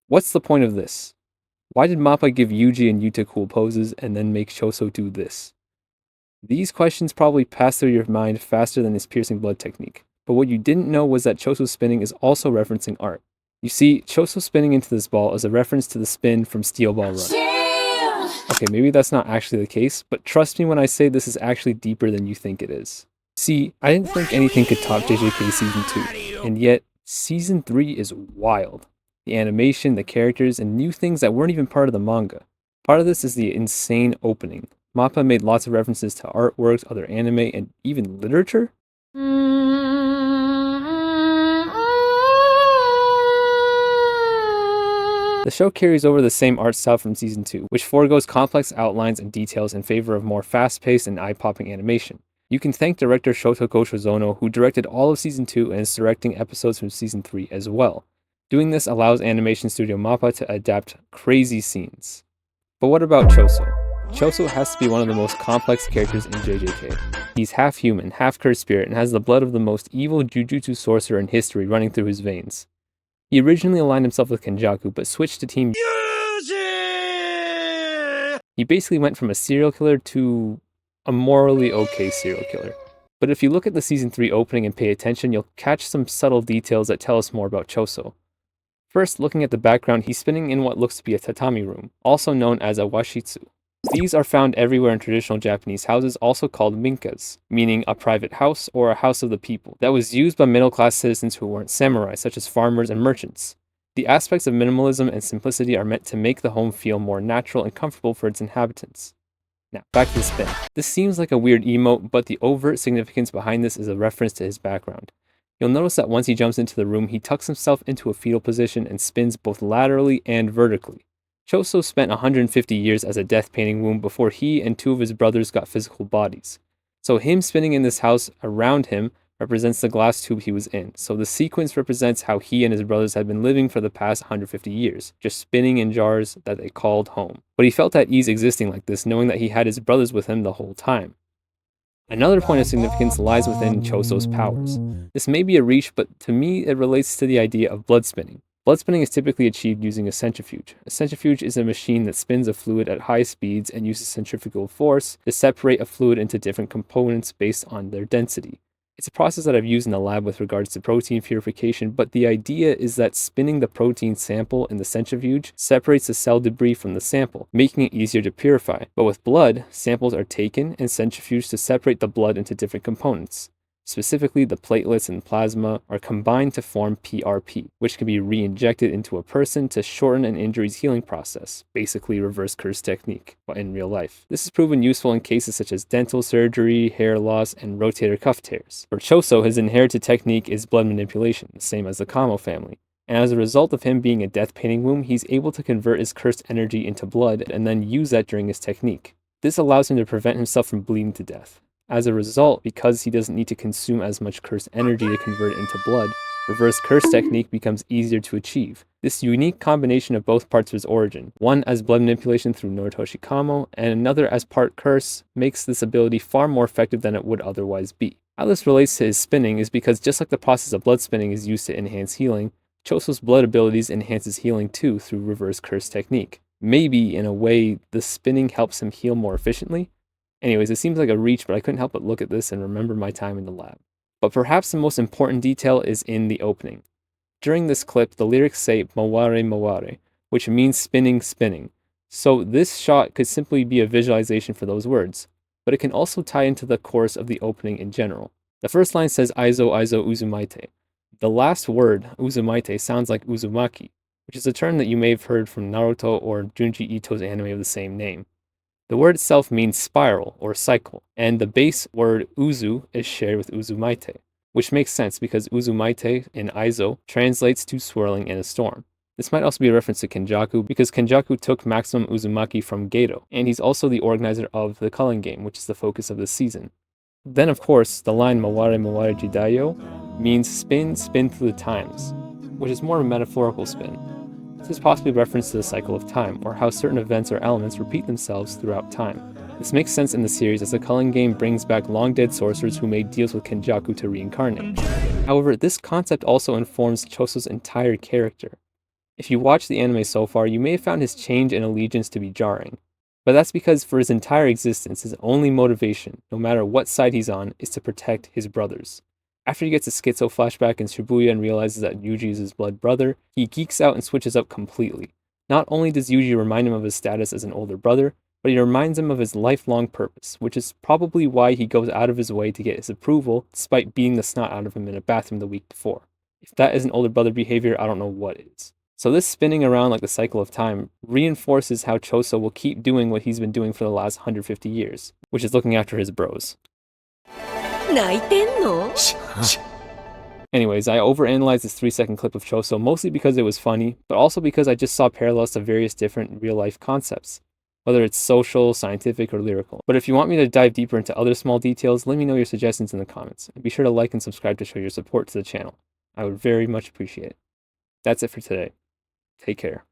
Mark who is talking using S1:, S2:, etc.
S1: What's the point of this? Why did Mappa give Yuji and Yuta cool poses and then make Choso do this? These questions probably pass through your mind faster than his piercing blood technique, but what you didn't know was that Choso's spinning is also referencing art. You see, Choso spinning into this ball is a reference to the spin from Steel Ball Run. Okay, maybe that's not actually the case, but trust me when I say this is actually deeper than you think it is. See, I didn't think anything could top JJK Season 2, and yet, Season 3 is wild. The animation, the characters, and new things that weren't even part of the manga. Part of this is the insane opening. Mappa made lots of references to artworks, other anime, and even literature. The show carries over the same art style from Season 2, which foregoes complex outlines and details in favor of more fast-paced and eye-popping animation. You can thank director Shotoko Shozono, who directed all of Season 2 and is directing episodes from Season 3 as well. Doing this allows animation studio Mappa to adapt crazy scenes. But what about Choso? Choso has to be one of the most complex characters in JJK. He's half human, half cursed spirit, and has the blood of the most evil Jujutsu sorcerer in history running through his veins. He originally aligned himself with Kenjaku, but switched to Team Yuji! He basically went from a serial killer to a morally okay serial killer. But if you look at the Season 3 opening and pay attention, you'll catch some subtle details that tell us more about Choso. First, looking at the background, he's spinning in what looks to be a tatami room, also known as a washitsu. These are found everywhere in traditional Japanese houses, also called minkas, meaning a private house or a house of the people, that was used by middle-class citizens who weren't samurai, such as farmers and merchants. The aspects of minimalism and simplicity are meant to make the home feel more natural and comfortable for its inhabitants. Now, back to the spin. This seems like a weird emote, but the overt significance behind this is a reference to his background. You'll notice that once he jumps into the room, he tucks himself into a fetal position and spins both laterally and vertically. Choso spent 150 years as a death painting womb before he and two of his brothers got physical bodies. So him spinning in this house around him represents the glass tube he was in. So the sequence represents how he and his brothers had been living for the past 150 years, just spinning in jars that they called home. But he felt at ease existing like this, knowing that he had his brothers with him the whole time. Another point of significance lies within Choso's powers. This may be a reach, but to me it relates to the idea of blood spinning. Blood spinning is typically achieved using a centrifuge. A centrifuge is a machine that spins a fluid at high speeds and uses centrifugal force to separate a fluid into different components based on their density. It's a process that I've used in the lab with regards to protein purification, but the idea is that spinning the protein sample in the centrifuge separates the cell debris from the sample, making it easier to purify. But with blood, samples are taken and centrifuged to separate the blood into different components. Specifically, the platelets and plasma are combined to form PRP, which can be re-injected into a person to shorten an injury's healing process, basically reverse curse technique, but in real life. This is proven useful in cases such as dental surgery, hair loss, and rotator cuff tears. For Choso, his inherited technique is blood manipulation, the same as the Kamo family. And as a result of him being a death painting womb, he's able to convert his cursed energy into blood and then use that during his technique. This allows him to prevent himself from bleeding to death. As a result, because he doesn't need to consume as much cursed energy to convert it into blood, reverse curse technique becomes easier to achieve. This unique combination of both parts of his origin, one as blood manipulation through Noritoshi Kamo, and another as part curse, makes this ability far more effective than it would otherwise be. How this relates to his spinning is because just like the process of blood spinning is used to enhance healing, Choso's blood abilities enhances healing too through reverse curse technique. Maybe, in a way, the spinning helps him heal more efficiently. Anyways, it seems like a reach, but I couldn't help but look at this and remember my time in the lab. But perhaps the most important detail is in the opening. During this clip, the lyrics say "maware maware," which means spinning, spinning. So this shot could simply be a visualization for those words, but it can also tie into the chorus of the opening in general. The first line says "aizo aizo uzumaite." The last word, uzumaite, sounds like uzumaki, which is a term that you may have heard from Naruto or Junji Ito's anime of the same name. The word itself means spiral or cycle, and the base word uzu is shared with uzumaite, which makes sense because uzumaite in Aizo translates to swirling in a storm. This might also be a reference to Kenjaku because Kenjaku took maximum uzumaki from Geto, and he's also the organizer of the culling game, which is the focus of this season. Then of course, the line "maware maware jidayo" means spin, spin through the times, which is more of a metaphorical spin. This is possibly a reference to the cycle of time, or how certain events or elements repeat themselves throughout time. This makes sense in the series as the culling game brings back long-dead sorcerers who made deals with Kenjaku to reincarnate. However, this concept also informs Choso's entire character. If you watch the anime so far, you may have found his change in allegiance to be jarring. But that's because for his entire existence, his only motivation, no matter what side he's on, is to protect his brothers. After he gets a schizo flashback in Shibuya and realizes that Yuji is his blood brother, he geeks out and switches up completely. Not only does Yuji remind him of his status as an older brother, but he reminds him of his lifelong purpose, which is probably why he goes out of his way to get his approval, despite beating the snot out of him in a bathroom the week before. If that isn't older brother behavior, I don't know what is. So this spinning around like the cycle of time reinforces how Choso will keep doing what he's been doing for the last 150 years, which is looking after his bros. Anyways, I overanalyzed this 3-second clip of Choso mostly because it was funny, but also because I just saw parallels to various different real-life concepts, whether it's social, scientific, or lyrical. But if you want me to dive deeper into other small details, let me know your suggestions in the comments, and be sure to like and subscribe to show your support to the channel. I would very much appreciate it. That's it for today. Take care.